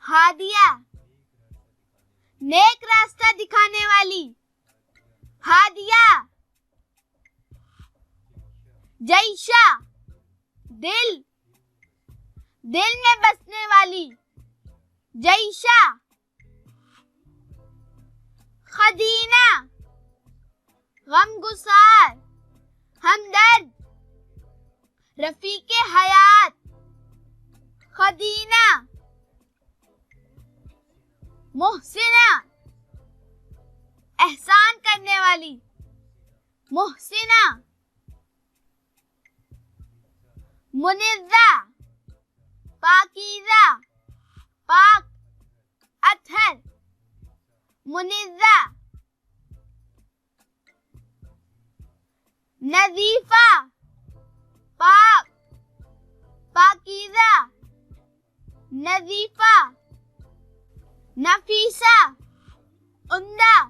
हादिया, नेक रास्ता दिखाने वाली। हादिया, जैशा, दिल, दिल में बसने वाली। जैशा, खदीना, गमगुसार, हमदर्द, रफीके हयात। खदीना, मुहसिना, एहसान करने वाली। मुहसिना, मुनिज़्ज़ा, पाकीज़ा, पाक, अतहर। मुनिज़्ज़ा, नज़ीफ़ा, पाक, पाकीज़ा, नज़ीफ़ा। नफीसा, उम्दा,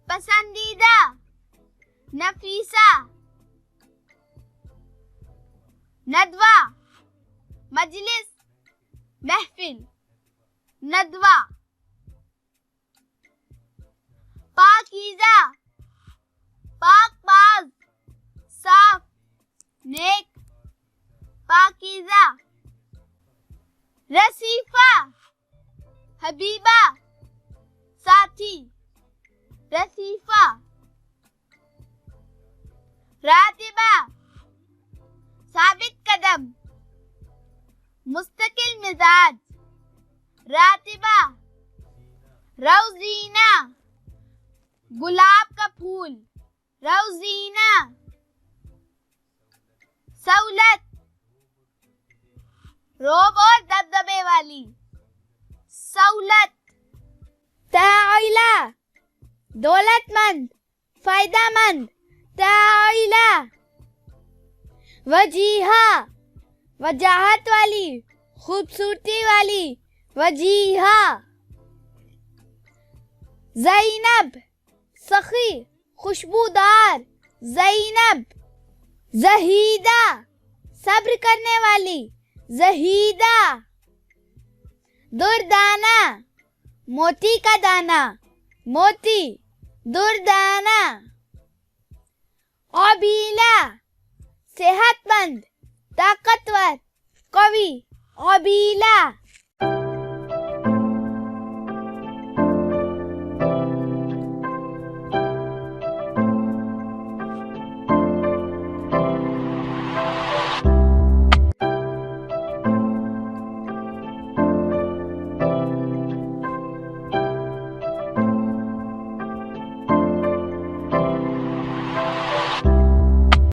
पसंदीदा। नफीसा, नदवा, मजलिस, महफिल। नदवा, पाकीज़ा, पाक-बाज़, साफ, नेक, पाकीज़ा। रसीफा, हबीबा, साथी। रसीफा, रातिबा, साबित कदम, मुस्तकिल मिजाज। रातिबा, रौजीना, गुलाब का फूल। रौजीना, सौलत, रोब और दबदबे वाली। सौलत। ताइला, दौलतमंद, फायदामंद। ताइला, वजीहा, वजाहत वाली, खूबसूरती वाली। वजीहा, ज़ैनब, सखी, खुशबूदार। ज़ैनब, ज़हीदा, सब्र करने वाली। ज़हीदा, दुर्दाना, मोती का दाना। मोती, दुर्दाना। औबीला, सेहतमंद, ताकतवर, कवि। औबीला।